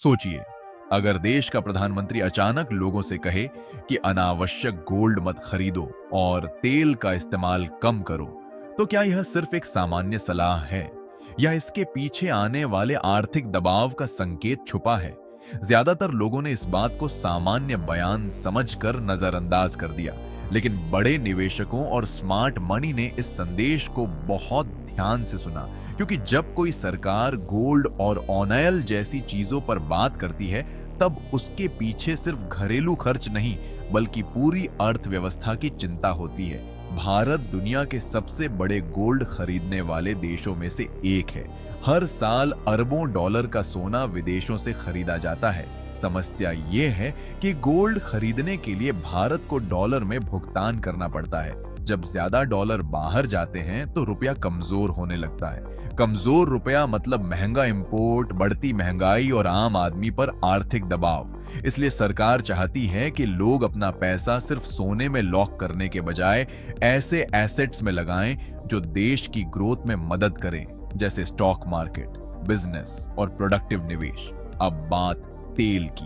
सोचिए, अगर देश का प्रधानमंत्री अचानक लोगों से कहे कि अनावश्यक गोल्ड मत खरीदो और तेल का इस्तेमाल कम करो, तो क्या यह सिर्फ एक सामान्य सलाह है या इसके पीछे आने वाले आर्थिक दबाव का संकेत छुपा है? ज्यादातर लोगों ने इस बात को सामान्य बयान समझकर नजरअंदाज कर दिया, लेकिन बड़े निवेशकों और स्मार्ट मनी ने इस संदेश को बहुत ध्यान से सुना, क्योंकि जब कोई सरकार गोल्ड और ऑयल जैसी चीजों पर बात करती है, तब उसके पीछे सिर्फ घरेलू खर्च नहीं, बल्कि पूरी अर्थव्यवस्था की चिंता होती है। भारत दुनिया के सबसे बड़े गोल्ड खरीदने वाले देशों में से एक है। हर साल अरबों डॉलर का सोना विदेशों से खरीदा जाता है। समस्या ये है कि गोल्ड खरीदने के लिए भारत को डॉलर में भुगतान करना पड़ता है। जब ज्यादा डॉलर बाहर जाते हैं तो रुपया कमजोर होने लगता है। कमजोर रुपया मतलब महंगा इंपोर्ट, बढ़ती महंगाई और आम आदमी पर आर्थिक दबाव। इसलिए सरकार चाहती है कि लोग अपना पैसा सिर्फ सोने में लॉक करने के बजाय ऐसे एसेट्स में लगाएं जो देश की ग्रोथ में मदद करें, जैसे स्टॉक मार्केट, बिजनेस और प्रोडक्टिव निवेश। अब बात तेल की।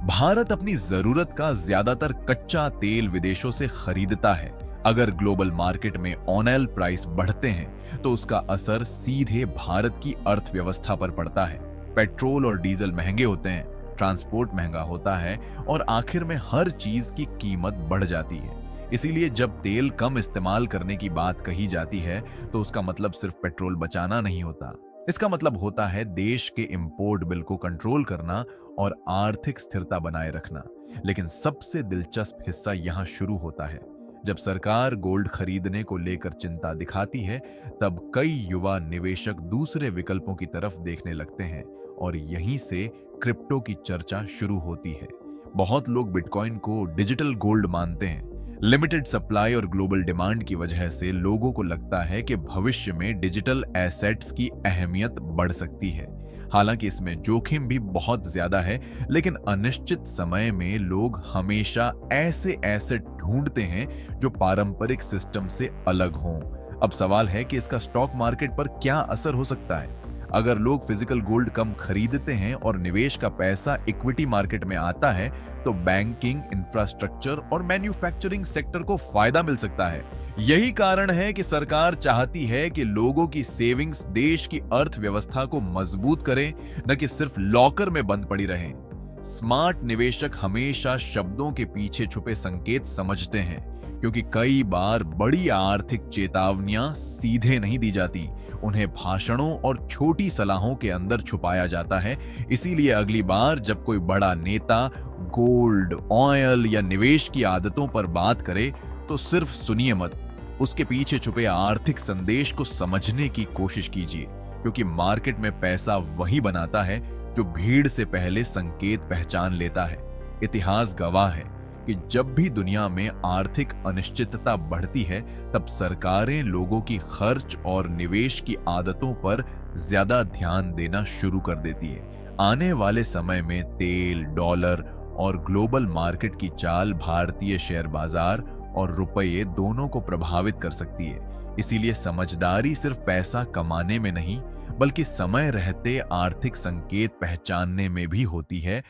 भारत अपनी जरूरत का ज्यादातर कच्चा तेल विदेशों से खरीदता है। अगर ग्लोबल मार्केट में ऑयल प्राइस बढ़ते हैं तो उसका असर सीधे भारत की अर्थव्यवस्था पर पड़ता है। पेट्रोल और डीजल महंगे होते हैं, ट्रांसपोर्ट महंगा होता है और आखिर में हर चीज की कीमत बढ़ जाती है। इसीलिए जब तेल कम इस्तेमाल करने की बात कही जाती है तो उसका मतलब सिर्फ पेट्रोल बचाना नहीं होता। इसका मतलब होता है देश के इंपोर्ट बिल को कंट्रोल करना और आर्थिक स्थिरता बनाए रखना। लेकिन सबसे दिलचस्प हिस्सा यहाँ शुरू होता है। जब सरकार गोल्ड खरीदने को लेकर चिंता दिखाती है, तब कई युवा निवेशक दूसरे विकल्पों की तरफ देखने लगते हैं और यहीं से क्रिप्टो की चर्चा शुरू होती है। बहुत लोग बिटकॉइन को डिजिटल गोल्ड मानते हैं। लिमिटेड सप्लाई और ग्लोबल डिमांड की वजह से लोगों को लगता है कि भविष्य में डिजिटल एसेट्स की अहमियत बढ़ सकती है। हालांकि इसमें जोखिम भी बहुत ज्यादा है, लेकिन अनिश्चित समय में लोग हमेशा ऐसे एसेट ढूंढते हैं जो पारंपरिक सिस्टम से अलग हों। अब सवाल है कि इसका स्टॉक मार्केट पर क्या असर हो सकता है। अगर लोग फिजिकल गोल्ड कम खरीदते हैं और निवेश का पैसा इक्विटी मार्केट में आता है, तो बैंकिंग, इंफ्रास्ट्रक्चर और मैन्युफैक्चरिंग सेक्टर को फायदा मिल सकता है। यही कारण है कि सरकार चाहती है कि लोगों की सेविंग्स देश की अर्थव्यवस्था को मजबूत करें, न कि सिर्फ लॉकर में बंद पड़ी रहें। स्मार्ट निवेशक हमेशा शब्दों के पीछे छुपे संकेत समझते हैं, क्योंकि कई बार बड़ी आर्थिक चेतावनियां सीधे नहीं दी जाती, उन्हें भाषणों और छोटी सलाहों के अंदर छुपाया जाता है। इसीलिए अगली बार जब कोई बड़ा नेता गोल्ड, ऑयल या निवेश की आदतों पर बात करे, तो सिर्फ सुनिए मत, उसके पीछे छुपे आर्थिक संदेश को समझने की कोशिश कीजिए, क्योंकि मार्केट में पैसा वही बनाता है जो भीड़ से पहले संकेत पहचान लेता है। इतिहास गवाह है कि जब भी दुनिया में आर्थिक अनिश्चितता बढ़ती है, तब सरकारें लोगों की खर्च और निवेश की आदतों पर ज्यादा ध्यान देना शुरू कर देती है। आने वाले समय में तेल, डॉलर और ग्लोबल मार्केट की चाल भारतीय शेयर बाजार और रुपये दोनों को प्रभावित कर सकती है। इसीलिए समझदारी सिर्फ पैसा कमाने में नहीं, बल्कि समय रहते आर्थिक संकेत पहचानने में भी होती है,